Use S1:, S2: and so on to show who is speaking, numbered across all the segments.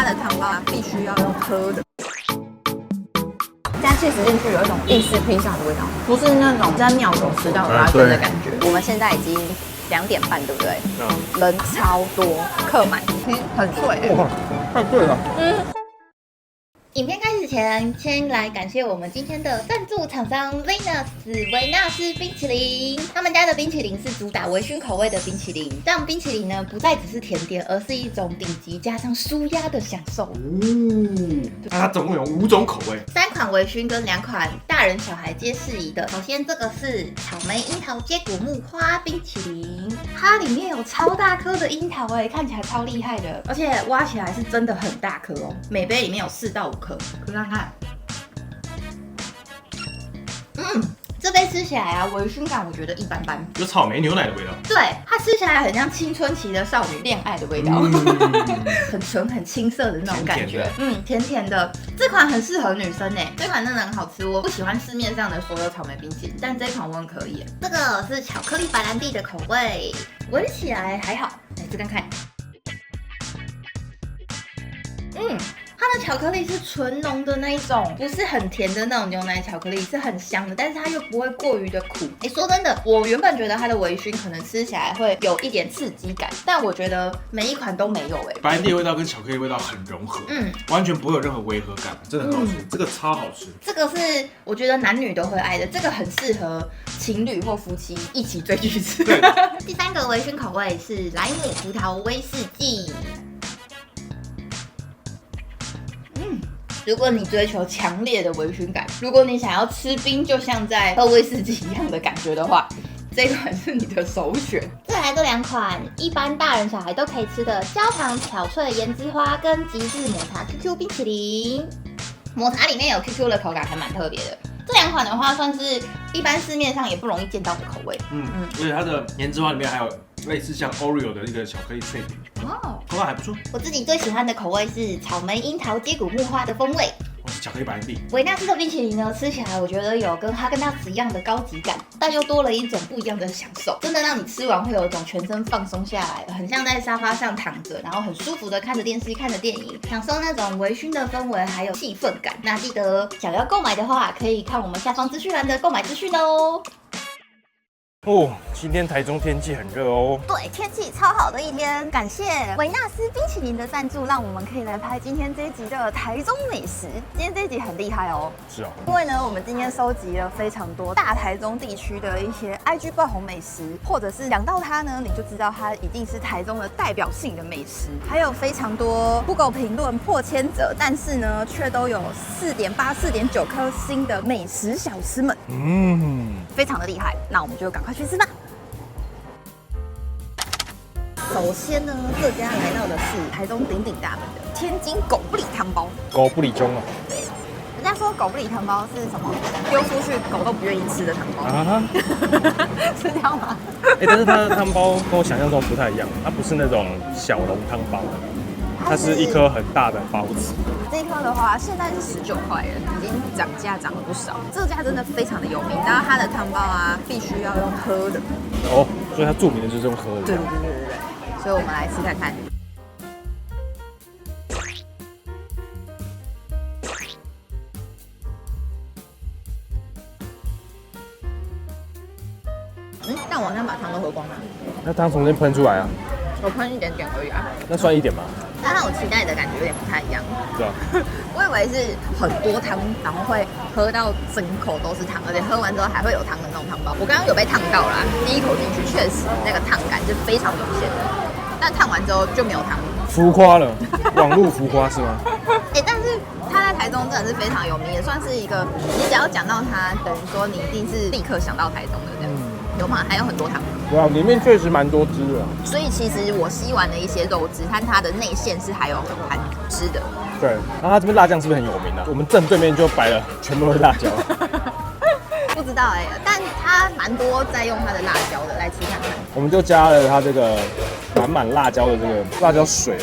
S1: 它的汤包啊必须要用喝的。加起司进去有一种意式披萨的味道，不是那种在庙口吃到的拉面的感觉。我们现在已经2点半，对不对？人超多，客满，很脆。
S2: 哇，太贵了。
S3: 影片开始前，先来感谢我们今天的赞助厂商 Venus 维纳斯冰淇淋。他们家的冰淇淋是主打微醺口味的冰淇淋，这样冰淇淋呢不再只是甜点，而是一种顶级加上舒压的享受。
S2: 那它总共有5种口味
S3: ，3款微醺跟2款大人小孩皆适宜的。首先这个是草莓樱桃接果木花冰淇淋，它里面有超大颗的樱桃看起来超厉害的，而且挖起来是真的很大颗哦，每杯里面有4到5颗，可看看。这杯吃起来啊，微醺感我觉得一般般，
S2: 有草莓牛奶的味道。
S3: 对，它吃起来很像青春期的少女恋爱的味道，很纯很青涩的那种感觉，甜甜的。这款很适合女生这款真的很好吃。我不喜欢市面上的所有草莓冰淇淋，但这款我很可以。这个是巧克力白兰地的口味，闻起来还好，来吃看看。它的巧克力是纯浓的那一种，不是很甜的那种牛奶巧克力，是很香的，但是它又不会过于的苦。说真的，我原本觉得它的微醺可能吃起来会有一点刺激感，但我觉得每一款都没有
S2: 白兰地的味道跟巧克力味道很融合，完全不会有任何违和感，真的很好吃。这个超好吃，
S3: 这个是我觉得男女都会爱的，这个很适合情侣或夫妻一起追剧吃。第3个微醺口味是莱姆葡萄威士忌。如果你追求强烈的微醺感，如果你想要吃冰就像在喝威士忌一样的感觉的话，这款是你的首选。再来这2款一般大人小孩都可以吃的焦糖巧脆盐之花跟极致抹茶 QQ 冰淇淋，抹茶里面有 QQ 的口感，还蛮特别的。这2款的话，算是一般市面上也不容易见到的口味。
S2: 而且它的盐之花里面还有类似像 Oreo 的一个巧克力脆饼，口感还不错。
S3: 我自己最喜欢的口味是草莓樱桃接果木花的风味。
S2: 是巧克力白兰地。
S3: 维纳斯的冰淇淋呢，吃起来我觉得有跟哈根达斯一样的高级感，但又多了一种不一样的享受，真的让你吃完会有一种全身放松下来，很像在沙发上躺着，然后很舒服的看着电视、看着电影，享受那种微醺的氛围还有气氛感。那记得想要购买的话，可以看我们下方资讯栏的购买资讯哦。
S2: 今天台中天气很热哦。
S1: 对，天气超好的一天。感谢维纳斯冰淇淋的赞助，让我们可以来拍今天这一集的台中美食。今天这一集很厉害哦。
S2: 是啊。
S1: 因为呢，我们今天收集了非常多大台中地区的一些 IG 爆红美食，或者是讲到它呢，你就知道它一定是台中的代表性的美食。还有非常多 Google 评论破1000则，但是呢，却都有4.8、4.9颗星的美食小吃们。非常的厉害。那我们就赶快去吃吧。首先呢，这家来到的是台中鼎鼎大名的天津狗不理汤包。
S2: 狗不理中啊。
S1: 对，人家说狗不理汤包是什么？丢出去狗都不愿意吃的汤包。是这样吗？
S4: 但是它的汤包跟我想象中不太一样，它不是那种小笼汤包，它是一颗很大的包子。
S1: 这一颗的话，现在是19块了，已经涨价涨了不少。这家真的非常的有名，然后它的汤包啊，必须要用喝的。
S4: 所以它著名的就是用喝的。
S1: 对。所以我们来吃看看。但我好像把汤都喝光了。
S4: 那汤从这喷出来啊？
S1: 我喷一点点而已啊。
S4: 那算一点吧。
S1: 但和我期待的感觉有点不太一样。
S4: 对啊。
S1: 我以为是很多汤，然后会喝到整口都是汤，而且喝完之后还会有汤的那种汤包。我刚刚有被烫到啦，第一口进去确实那个烫感是非常明显的，但烫完之后就没有汤了。
S4: 浮夸了，网络浮夸是吗？
S1: 但是它在台中真的是非常有名，也算是一个，你只要讲到它，等于说你一定是立刻想到台中的这样。有吗？还有很多汤。
S4: 哇，里面确实蛮多汁的。
S1: 所以其实我吸完了一些肉汁，但它的内馅是还有含汁的。
S4: 对，然后它这边辣酱是不是很有名啊？我们正对面就摆了全部都是辣椒。
S1: 不知道但它蛮多在用它的辣椒的，来吃看看。
S4: 我们就加了它这个满辣椒的这个辣椒水。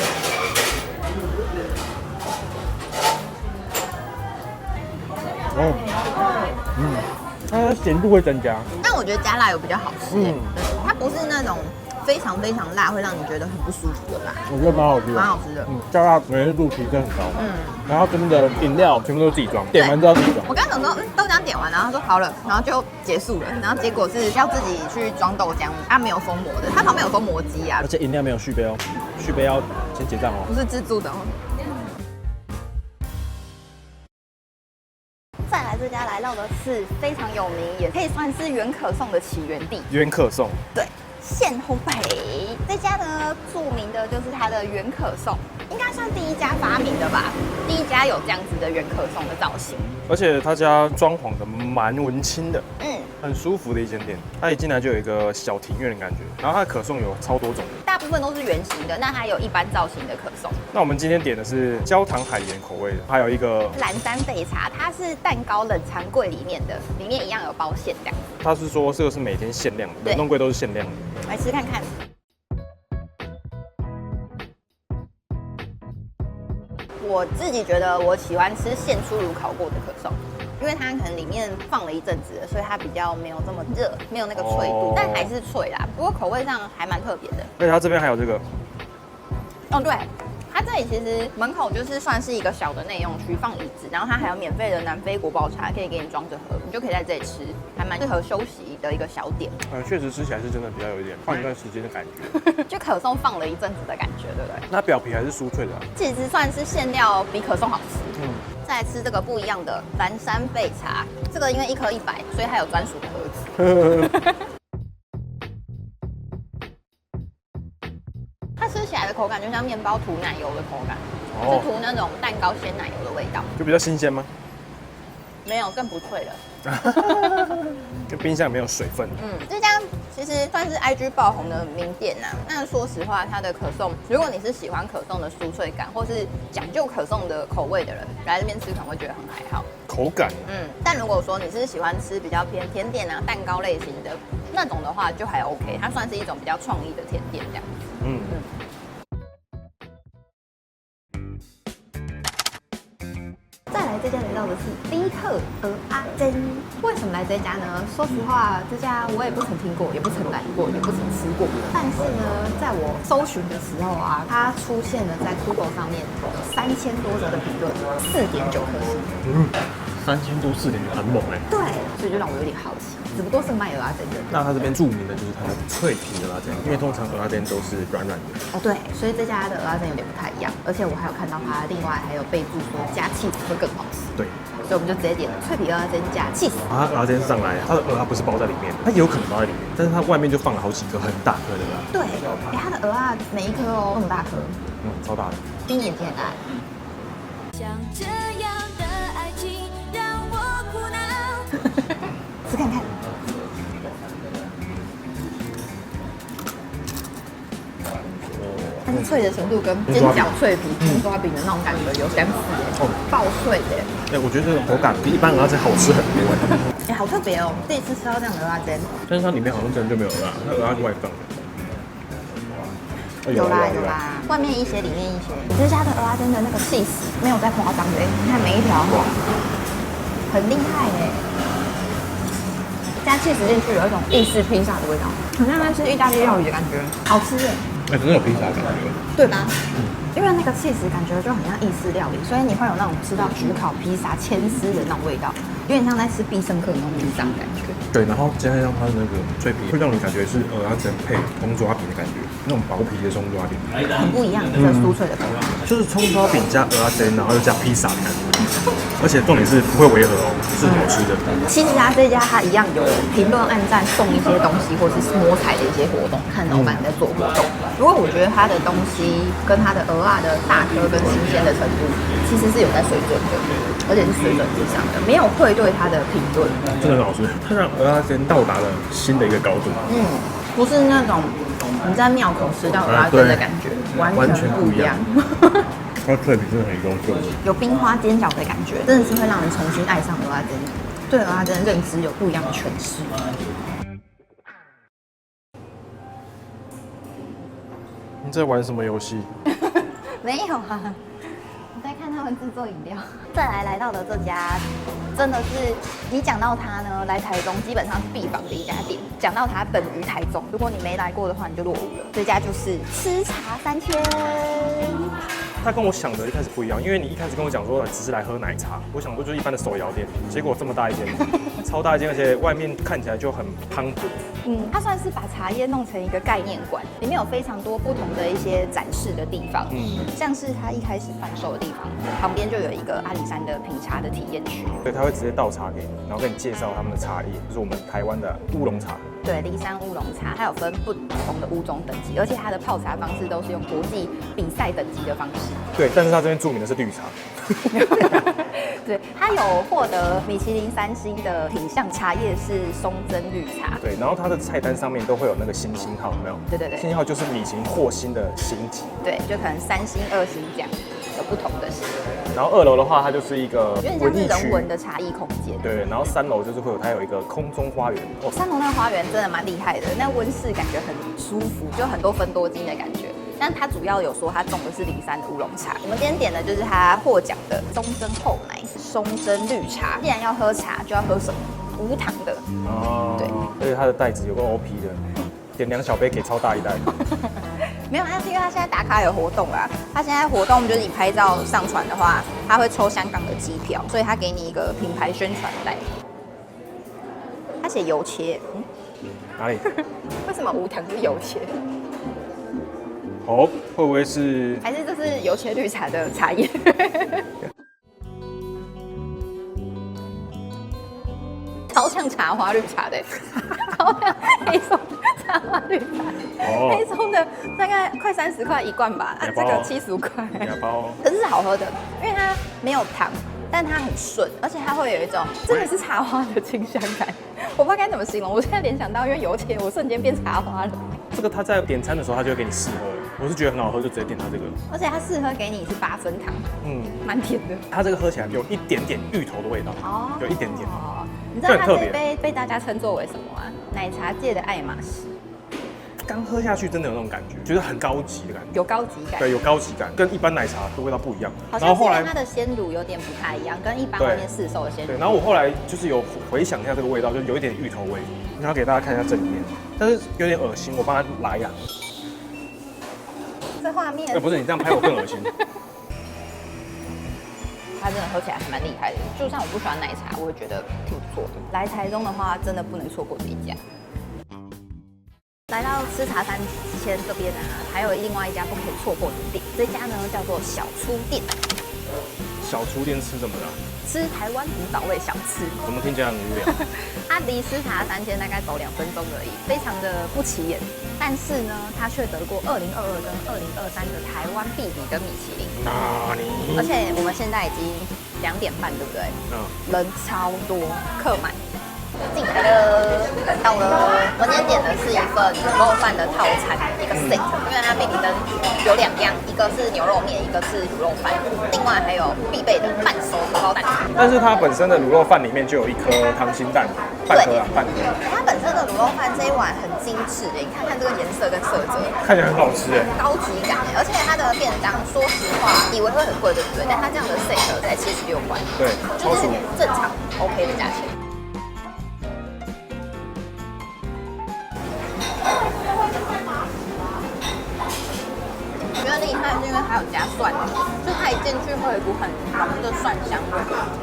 S4: 它的咸度会增加。
S1: 但我觉得加辣油比较好吃它不是那种非常非常辣，会让你觉得很不舒服的辣，
S4: 我觉得蛮好吃的，
S1: 蛮好吃的。
S4: 加辣美味度提升很高。然后这边的饮料全部都是自己装，点完之后自己装。
S1: 我刚刚想说，豆浆点完，然后他说好了，然后就结束了，然后结果是要自己去装豆浆，它没有封膜的，它旁边有封膜机啊
S4: 而，且饮料没有续杯哦，续杯要先结账哦。
S1: 不是自助的哦。再来这家来到的是非常有名，也可以算是原可颂的起源地。
S4: 原可颂，
S1: 对，现烘焙这家呢，著名的就是它的原可颂，应该算第一家发明的吧，第一家有这样子的原可颂的造型。
S4: 而且他家装潢的蛮文青的，
S1: 嗯，
S4: 很舒服的一间店。它一进来就有一个小庭院的感觉，然后它的可颂有超多种的。
S1: 大部分都是圆形的，那还有一般造型的可颂。
S4: 那我们今天点的是焦糖海盐口味的，还有一个
S1: 蓝山焙茶，它是蛋糕冷藏柜里面的，里面一样有包馅这样。
S4: 他是说这个是每天限量的，
S1: 对
S4: 冷冻柜都是限量的。
S1: 来吃看看。我自己觉得我喜欢吃现出炉烤过的可颂，因为它可能里面放了一阵子了，所以它比较没有这么热，没有那个脆度，但还是脆啦。不过口味上还蛮特别的。
S4: 而且它这边还有这个，
S1: 哦，对，它这里其实门口就是算是一个小的内用区，放椅子，然后它还有免费的南非国宝茶可以给你装着喝，你就可以在这里吃，还蛮适合休息的一个小点。
S4: 确实吃起来是真的比较有一点放一段时间的感觉。
S1: 就可颂放了一阵子的感觉，对不对？
S4: 那表皮还是酥脆的、啊，
S1: 其实算是馅料比可颂好吃。再来吃这个不一样的蓝山焙茶，这个因为1颗100，所以还有专属的盒子。它吃起来的口感就像面包涂奶油的口感，是涂那种蛋糕鲜奶油的味道，
S4: 就比较新鲜吗？
S1: 没有更不脆了。
S4: 就冰箱里面有水分。
S1: 这家其实算是 IG 爆红的名店呐。那说实话，它的可颂，如果你是喜欢可颂的酥脆感，或是讲究可颂的口味的人，来这边吃可能会觉得很还好。
S4: 口感、
S1: 但如果说你是喜欢吃比较偏甜点啊、蛋糕类型的那种的话，就还 OK。它算是一种比较创意的甜点这样。再来这家来到的是迪克鹅阿珍，为什么来这家呢？说实话，这家我也不曾听过，也不曾来过，也不曾吃过。但是呢，在我搜寻的时候啊，它出现了在 Google 上面3000多则的评论，4.9颗星。
S4: 3000多4.9，很猛哎。
S1: 对，所以就让我有点好奇，只不过是卖鹅阿珍的。
S4: 那它这边著名的就是它的脆皮的鹅阿珍，因为通常鹅阿珍都是软软的。
S1: 哦，对，所以这家的鹅阿珍有点不太一样，而且我还有看到它另外还有备注说加气会更好吃。
S4: 对，
S1: 所以我们就直接点了脆皮鹅阿珍加气。
S4: 它鹅阿珍上来，它的鹅啊不是包在里面，它也有可能包在里面，但是它外面就放了好几颗很大颗的鹅。
S1: 对，它的鹅啊每一颗哦那么大颗，
S4: 超大的，
S1: 冰眼天爱。
S5: 像这样的爱情让我苦恼。
S1: 吃看看。它是脆的程度跟煎饺脆皮葱抓饼的那种感觉有相似耶，爆脆的。
S4: 我觉得这个口感比一般鹅阿珍好吃很多。
S1: 好特别哦，第一次吃到这样的鹅阿珍。
S4: 但是它里面好像真的就没有鹅啊，它鹅啊是外放的。
S1: 有啦有啦，外面一些，里面一些。这家的鹅阿珍的那个气势没有在夸张的，你看每一条，很厉害哎。加气势进去有一种意式披萨的味道，好像在吃意大利料理的感觉，好吃耶。
S4: 真的有披萨的感觉。
S1: 对吧？因为那个气势感觉就很像意式料理，所以你会有那种吃到焗烤披萨牵丝的那种味道，有点像在吃必胜客那种披萨的感觉。
S4: 对，然后加上它的那个脆皮，会让你感觉是鹅阿珍配葱抓饼的感觉，那种薄皮的葱抓饼，
S1: 很不一样的这个酥脆的口感。
S4: 就是葱抓饼加鹅阿珍，然后又加披萨的感觉，而且重点是不会违和哦，是好吃的。
S1: 其实这家它一样有评论、按赞、送一些东西，或者是摸彩的一些活动，看老板在做活动。不过我觉得它的东西跟它的鹅啊的大颗跟新鲜的程度，其实是有在水准的，而且是水准之上的，没有愧对它的评论。
S4: 真的很好吃，它让鹅阿珍到达了新的一个高度。
S1: 不是那种你在庙口吃到鹅阿珍的感觉，完全不一样。
S4: 它脆皮真的很优秀，
S1: 有冰花煎饺的感觉，真的是会让人重新爱上鹅阿珍，对鹅阿珍的认知有不一样的诠释。
S4: 你在玩什么游戏？
S1: 没有啊，你在看他们制作饮料。再来到的这家，真的是你讲到它呢，来台中基本上是必访的一家店。讲到它等于台中，如果你没来过的话，你就落伍了。这家就是吃茶3000。
S4: 它跟我想的一开始不一样，因为你一开始跟我讲说只是来喝奶茶，我想说就是一般的手摇店，结果这么大一间，超大一间，而且外面看起来就很磅礴。
S1: 它算是把茶叶弄成一个概念馆，里面有非常多不同的一些展示的地方，像是它一开始贩售的地方，旁边就有一个阿里山的品茶的体验区。
S4: 对，他会直接倒茶给你，然后跟你介绍他们的茶叶，就是我们台湾的乌龙茶。
S1: 对，梨山乌龙茶，它有分不同的物种等级，而且它的泡茶方式都是用国际比赛等级的方式。
S4: 对，但是它这边著名的是绿茶。
S1: 对，它有获得米其林3星的品项茶叶是松针绿茶。
S4: 对，然后它的菜单上面都会有那个星星号，有没有？
S1: 对对对，
S4: 星星号就是米其林获星的星级。
S1: 对，就可能3星、2星这样，有不同的星。
S4: 然后2楼的话，它就是一个
S1: 有点像是人文的茶艺空间。
S4: 对，然后3楼就是会有它有一个空中花园。哦
S1: 3楼那个花园真的蛮厉害的，那温室感觉很舒服，就很多芬多精的感觉。但它主要有说它种的是梨山的乌龙茶。我们今天点的就是它获奖的松针厚奶松针绿茶。既然要喝茶，就要喝什么？无糖的。
S4: 哦，
S1: 对，
S4: 而且它的袋子有个 OP 的，点2小杯给超大一袋。
S1: 没有，那是因为它现在打卡有活动啦。它现在活动就是你拍照上传的话，它会抽香港的机票，所以它给你一个品牌宣传袋。它写油切，
S4: 哪里？
S1: 为什么无糖是油切？
S4: 哦，会不会是？
S1: 还是这是油切绿茶的茶叶？超像茶花绿茶的，超像黑松茶花绿茶。
S4: 哦
S1: 黑松的大概快30块1罐吧，这个75块。
S4: 牙包。
S1: 可是是好喝的，因为它没有糖，但它很顺，而且它会有一种真的是茶花的清香感。我不知道该怎么形容，我现在联想到因为油切，我瞬间变茶花了。
S4: 这个他在点餐的时候，他就会给你试喝，我是觉得很好喝，就直接点他这个。
S1: 而且它适合给你是8分糖，蛮甜的。
S4: 它这个喝起来有一点点芋头的味道，有一点点。
S1: 你知道它这一杯被大家称作为什么吗？奶茶界的爱马仕。
S4: 刚喝下去真的有那种感觉，觉得很高级的感觉。
S1: 有高级感。
S4: 对，有高级感，跟一般奶茶的味道不一样。
S1: 好像是因为它的鲜乳有点不太一样，跟一般外面市售的鲜乳。
S4: 对，然后我后来就是有回想一下这个味道，就有一点芋头味。然后给大家看一下正面，但是有点恶心，我帮他来呀。
S1: 这画面。
S4: 不是你这样拍我更恶心。
S1: 它真的喝起来还蛮厉害的，就算我不喜欢奶茶，我也觉得挺不错的。来台中的话，真的不能错过这一家。来到吃茶3000这边啊，还有另外一家不可以错过的店，这家呢叫做小粗店。
S4: 小厨店吃什么的？
S1: 吃台湾古早味小吃。
S4: 怎么听起来很无聊？
S1: 它离吃茶3000大概走2分钟而已，非常的不起眼。但是呢，它却得过2022跟2023的台湾必比跟米其林。
S4: 哪里？
S1: 而且我们现在已经2点半，对不对？人超多，客满。进来了，人到了。我今天点的是一份卤肉饭的套餐，一个 set，因为它必比登有2样，一个是牛肉面，一个是卤肉饭，另外还有必备的半熟荷包蛋。
S4: 但是它本身的卤肉饭里面就有1颗溏心蛋，半颗啊，半颗。
S1: 它本身的卤肉饭这一碗很精致的，你看看这个颜色跟色泽，
S4: 看起来很好吃哎，
S1: 高级感哎，而且它的便当，说实话以为会很贵，对不对？但它这样的 set 才76块，
S4: 对，
S1: 就是正常 OK 的价钱。我觉得厉害是因为它有加蒜，就它一进去会有一股很浓的蒜香味，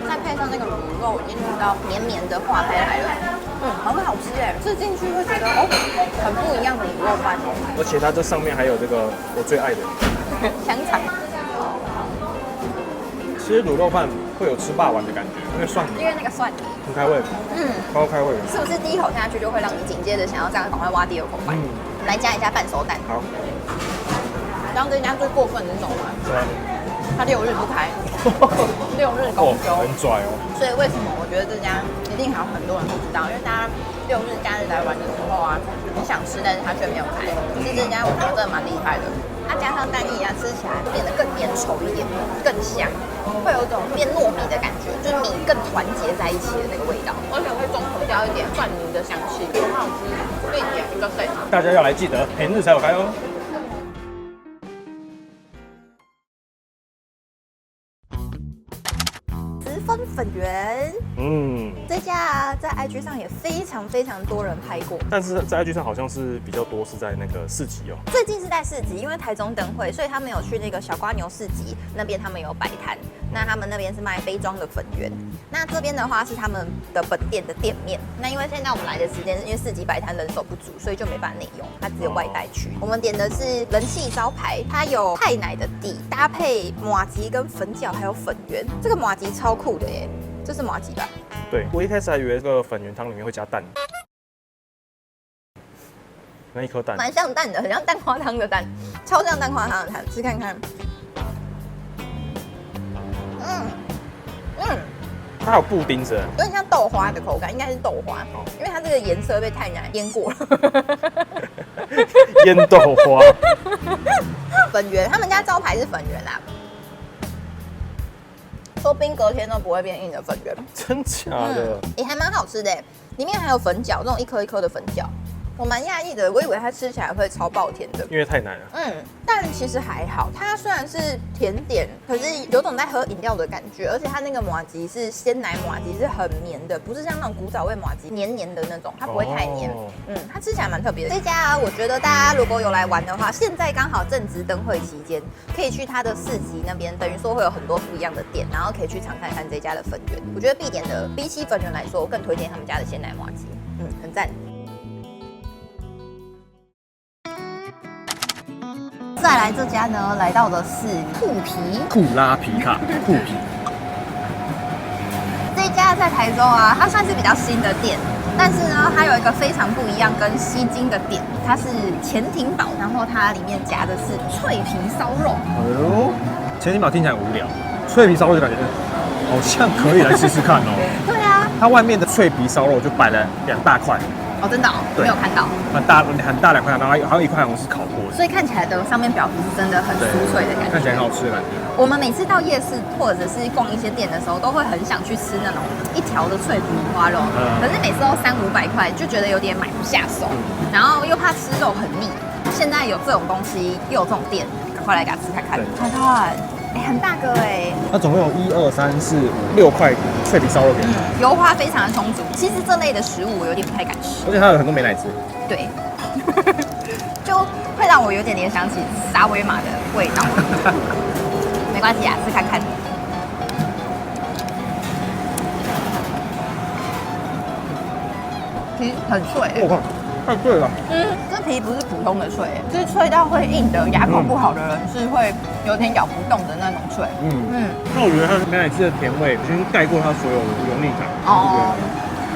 S1: 再配上那个卤肉已经卤到绵绵的化开来了，很好吃哎，吃进去会觉得哦，很不一样的卤肉饭。
S4: 而且它这上面还有这个我最爱的
S1: 香肠。
S4: 吃卤肉饭会有吃霸王的感觉，因为蒜
S1: 因为那个蒜
S4: 很开胃，超开胃。
S1: 是不是第一口下去就会让你紧接着想要这样赶快挖第2口饭？来加一下半熟蛋。
S4: 好。
S1: 然后这家最过分的是什么吗？
S4: 对啊。
S1: 它6日不开，6日公休，
S4: 很拽哦。
S1: 所以为什么我觉得这家一定还有很多人不知道？因为大家6日假日来玩的时候啊，很想吃，但是它却没有开。可是这家我觉得真的蛮厉害的，它加上蛋液啊，吃起来变得更粘稠一点，更香，会有一种变糯米的感觉，就是米更团结在一起的那个味道，而且会中和掉一点蒜泥的香气，很好吃，并且一个set。
S4: 大家要来记得平日才有开哦。
S1: 分粉圆。这家啊，在 IG 上也非常多人拍过，
S4: 但是在 IG 上好像是比较多是在那个市集哦。
S1: 最近是在市集，因为台中灯会，所以他们有去那个小瓜牛市集那边，他们有摆摊。那他们那边是卖杯装的粉圆，那这边的话是他们的本店的店面。那因为现在我们来的时间，因为市集摆摊人手不足，所以就没办法内用，它只有外带区。我们点的是人气招牌，它有泰奶的底，搭配麻糬跟粉饺，还有粉圆。这个麻糬超酷的耶，这是麻糬吧？
S4: 对，我一开始还以为这个粉圆汤里面会加蛋，那一颗蛋，
S1: 蛮像蛋的，很像蛋花汤的蛋，超像蛋花汤的蛋，吃看看。
S4: 它还有布丁子，
S1: 有点像豆花的口感，应该是豆花，因为它这个颜色被泰奶腌过了。
S4: 腌豆花。
S1: 粉圆，他们家招牌是粉圆啦，说冰隔天都不会变硬的粉圆，
S4: 真假的？
S1: 也还蛮好吃的，里面还有粉饺，这种一颗一颗的粉饺。我蛮讶异的，我以为它吃起来会超爆甜的，
S4: 因为太难了。
S1: 但其实还好，它虽然是甜点，可是有种在喝饮料的感觉，而且它那个麻糬是鲜奶麻糬，是很绵的，不是像那种古早味麻糬黏黏的那种，它不会太黏。它吃起来蛮特别的。这家啊，我觉得大家如果有来玩的话，现在刚好正值灯会期间，可以去它的市集那边，等于说会有很多不一样的店，然后可以去尝看看这家的粉圆。我觉得必点的，比起粉圆来说，我更推荐他们家的鲜奶麻糬，很赞。再来这家呢，来到的是
S4: 库拉皮卡酷皮。
S1: 这一家在台中啊，它算是比较新的店，但是呢，它有一个非常不一样跟西京的点，它是潜艇堡，然后它里面夹的是脆皮烧肉。
S4: 哎呦，潜艇堡听起来很无聊，脆皮烧肉就感觉好像可以来试试看哦。
S1: 对啊，
S4: 它外面的脆皮烧肉就摆了2大块。
S1: 哦，真的哦，没有看到，
S4: 很大2块，然后还有一块好像是烤过的，
S1: 所以看起来的上面表皮是真的很酥脆的感觉，
S4: 看起来很好吃的感觉。
S1: 我们每次到夜市或者是逛一些店的时候，都会很想去吃那种一条的脆皮五花肉，可是每次都300-500块，就觉得有点买不下手，然后又怕吃肉很腻。现在有这种东西，又有这种店，赶快来给它吃看看，看看。很大个哎！
S4: 它总共有1、2、3、4、5、6块脆皮烧肉给你，
S1: 油花非常的充足。其实这类的食物我有点不太敢吃，
S4: 而且它有很多美乃滋。
S1: 对，就会让我有点联想起沙威玛的味道。没关系啊，吃看看。皮很脆，
S4: 我靠，太脆了！
S1: 这皮不是普通的脆，就是脆到会硬的，牙口不好的人是会有点咬不动的那种脆。
S4: 那我觉得它美乃滋的甜味已经盖过它所有的油腻感。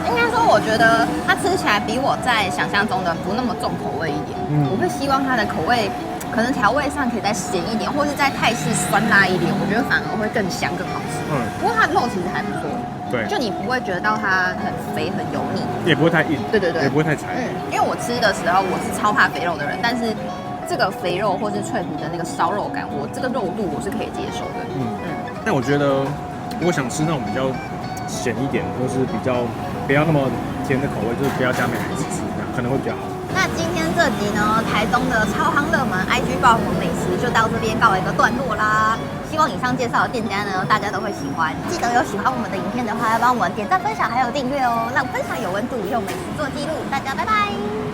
S1: 应该说，我觉得它吃起来比我在想象中的不那么重口味一点。我会希望它的口味可能调味上可以再咸一点，或是在泰式酸辣一点，我觉得反而会更香更好吃。不过它的肉其实还不错。
S4: 对，
S1: 就你不会觉得到它很肥很油腻，
S4: 也不会太硬，
S1: 对，
S4: 也不会太柴。
S1: 因为我吃的时候我是超怕肥肉的人，但是这个肥肉或是脆皮的那个烧肉感，我这个肉度我是可以接受的。
S4: 但我觉得如果想吃那种比较咸一点，或是比较不要那么甜的口味，就是不要加美乃滋，这样可能会比较好。
S1: 那今天这集呢，台中的超夯热门 IG 爆红美食就到这边告一个段落啦。希望以上介绍的店家呢，大家都会喜欢。记得有喜欢我们的影片的话，要帮我们点赞、分享还有订阅哦，让分享有温度，用美食做记录。大家拜拜。